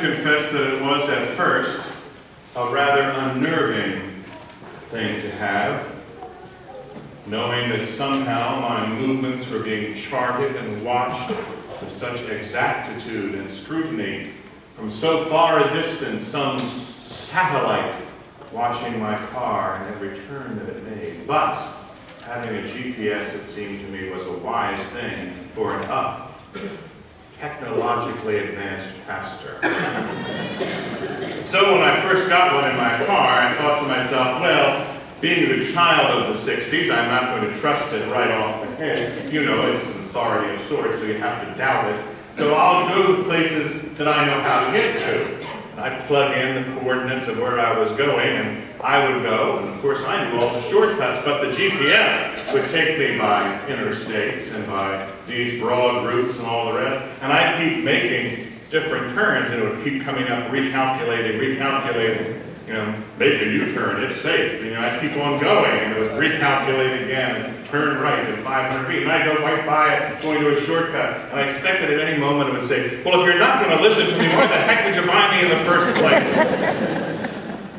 confess that it was at first a rather unnerving thing to have, knowing that somehow my movements were being charted and watched with such exactitude and scrutiny from so far a distance, some satellite watching my car and every turn that it made. But having a GPS, it seemed to me, was a wise thing for an technologically advanced pastor. So when I first got one in my car, I thought to myself, well, being the child of the 60s, I'm not going to trust it right off the head. You know, it's an authority of sorts, so you have to doubt it. So I'll go to places that I know how to get to. And I'd plug in the coordinates of where I was going, and I would go. And of course, I knew all the shortcuts, but the GPS would take me by interstates and by these broad routes and all the rest. And I'd keep making different turns, and it would keep coming up, recalculating, you know, make a U-turn, it's safe. You know, I'd keep on going, and it would recalculate again, and turn right at 500 feet, and I'd go right by it, going to a shortcut, and I expected at any moment it would say, well, if you're not going to listen to me, why the heck did you buy me in the first place?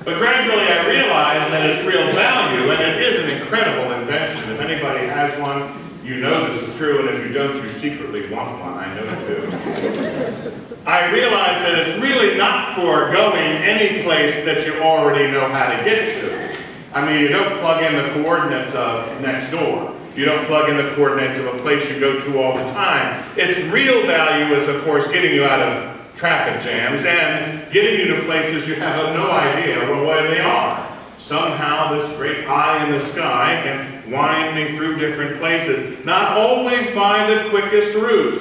But gradually I realized that it's real value, and it is an incredible invention. If anybody has one, you know this is true, and if you don't, you secretly want one. I know you do. I realize that it's really not for going any place that you already know how to get to. I mean, you don't plug in the coordinates of next door. You don't plug in the coordinates of a place you go to all the time. Its real value is, of course, getting you out of traffic jams and getting you to places you have no idea where they are. Somehow this great eye in the sky can wind me through different places, not always by the quickest route,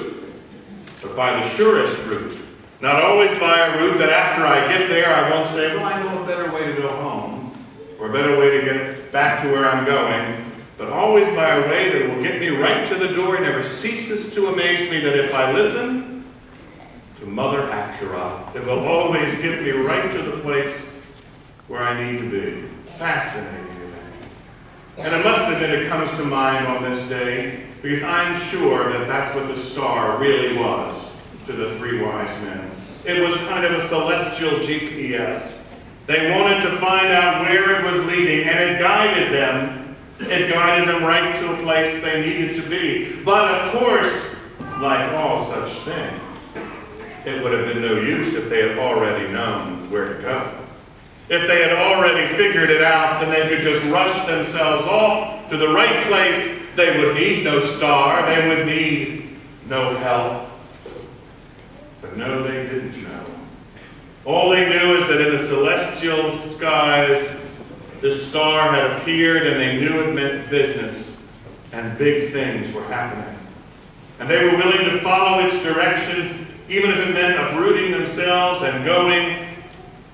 but by the surest route. Not always by a route that after I get there I won't say, well, I know a better way to go home, or a better way to get back to where I'm going, but always by a way that will get me right to the door. It never ceases to amaze me that if I listen to Mother Acura, it will always get me right to the place where I need to be. Fascinating event. And I must admit it comes to mind on this day because I'm sure that that's what the star really was to the three wise men. It was kind of a celestial GPS. They wanted to find out where it was leading, and it guided them. It guided them right to a place they needed to be. But of course, like all such things, it would have been no use if they had already known where to go. If they had already figured it out, then they could just rush themselves off to the right place. They would need no star. They would need no help. But no, they didn't know. All they knew is that in the celestial skies, this star had appeared, and they knew it meant business, and big things were happening. And they were willing to follow its directions, even if it meant uprooting themselves and going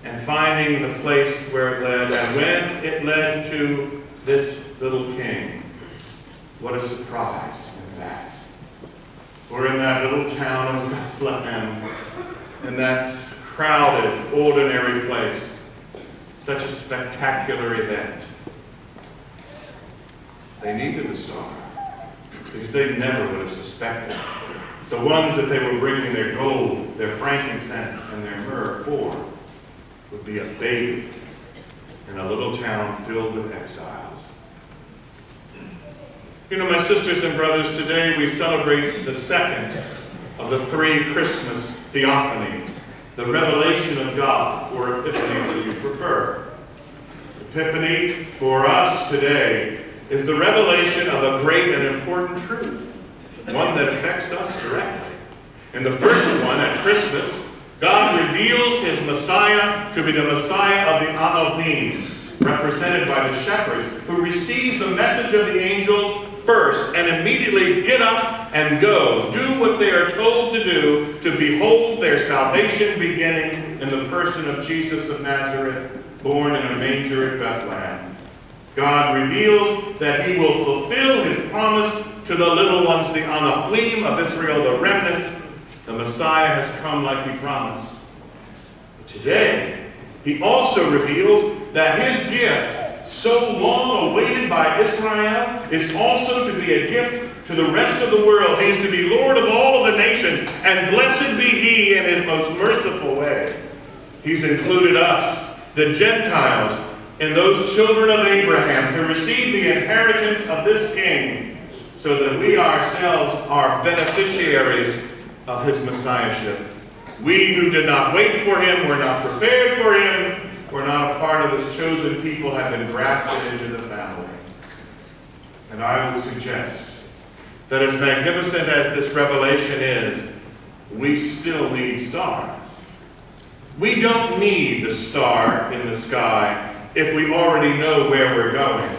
and finding the place where it led. And when it led to this little king, what a surprise, in fact. We're in that little town of Bethlehem, in that crowded, ordinary place. Such a spectacular event. They needed the star, because they never would have suspected. The ones that they were bringing their gold, their frankincense, and their myrrh for would be a baby in a little town filled with exiles. You know, my sisters and brothers, today we celebrate the second of the three Christmas theophanies, the revelation of God, or epiphanies if you prefer. Epiphany for us today is the revelation of a great and important truth, one that affects us directly. In the first one, at Christmas, God reveals his Messiah to be the Messiah of the Anonim, represented by the shepherds, who receive the message of the angels first and immediately get up and go, do what they are told to do, to behold their salvation beginning in the person of Jesus of Nazareth, born in a manger at Bethlehem. God reveals that he will fulfill his promise to the little ones, the Anonim of Israel, the remnant. The Messiah has come like he promised. But today, he also reveals that his gift, so long awaited by Israel, is also to be a gift To the rest of the world, he is to be Lord of all of the nations, and blessed be he in his most merciful way. He's included us, the Gentiles, in those children of Abraham, to receive the inheritance of this king, so that we ourselves are beneficiaries of his messiahship. We who did not wait for him, were not prepared for him, were not a part of this chosen people, have been grafted into the family. And I would suggest that as magnificent as this revelation is, we still need stars. We don't need the star in the sky if we already know where we're going.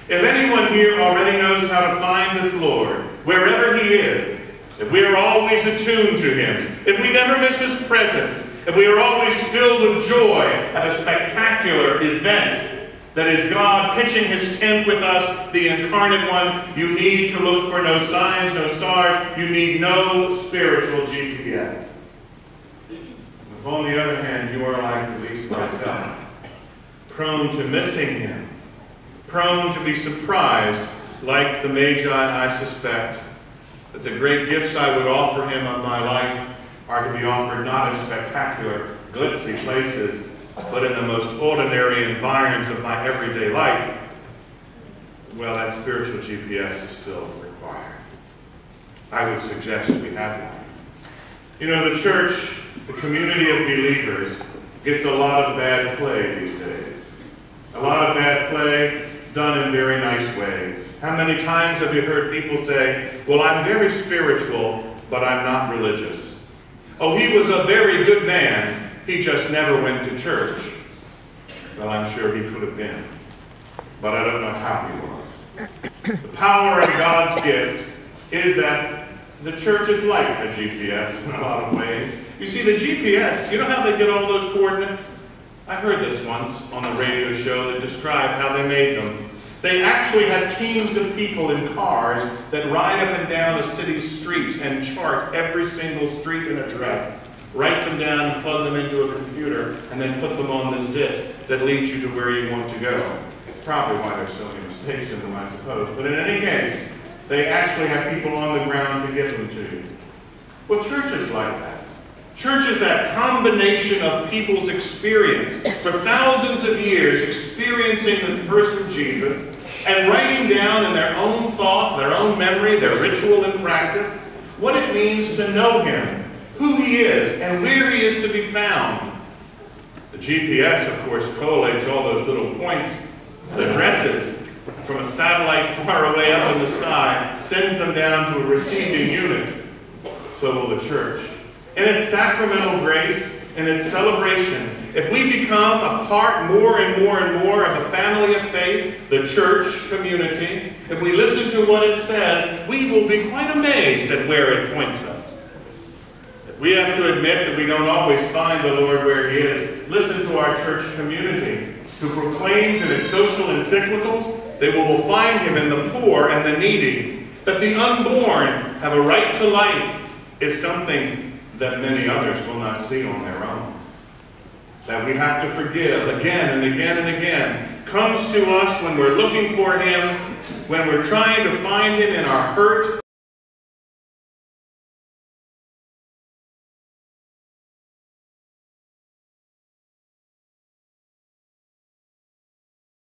If anyone here already knows how to find this Lord, wherever he is, if we are always attuned to him, if we never miss his presence, if we are always filled with joy at a spectacular event that is God pitching his tent with us, the incarnate one, you need to look for no signs, no stars. You need no spiritual GPS. If on the other hand you are like at least myself, prone to missing him, prone to be surprised like the Magi, I suspect, that the great gifts I would offer him of my life are to be offered not in spectacular, glitzy places, but in the most ordinary environs of my everyday life, well, that spiritual GPS is still required. I would suggest we have one. You know, the church, the community of believers, gets a lot of bad play these days. A lot of bad play done in very nice ways. How many times have you heard people say, well, I'm very spiritual, but I'm not religious? Oh, he was a very good man, he just never went to church. Well, I'm sure he could have been, but I don't know how he was. The power of God's gift is that the church is like a GPS in a lot of ways. You see, the GPS, you know how they get all those coordinates? I heard this once on a radio show that described how they made them. They actually had teams of people in cars that ride up and down the city's streets and chart every single street and address, write them down and plug them into a computer, and then put them on this disc that leads you to where you want to go. Probably why there's so many mistakes in them, I suppose. But in any case, they actually have people on the ground to give them to you. Well, church is like that. Church is that combination of people's experience for thousands of years, experiencing this person Jesus, and writing down in their own thought, their own memory, their ritual and practice, what it means to know him, who he is, and where he is to be found. The GPS, of course, collates all those little points, addresses, from a satellite far away up in the sky, sends them down to a receiving unit. So will the church. In its sacramental grace, in its celebration, if we become a part more and more and more of the family of faith, the church community, if we listen to what it says, we will be quite amazed at where it points us. We have to admit that we don't always find the Lord where he is. Listen to our church community, who proclaims in its social encyclicals that we will find him in the poor and the needy, that the unborn have a right to life, is something that many others will not see on their own. That we have to forgive again and again and again comes to us when we're looking for him, when we're trying to find him in our hurt,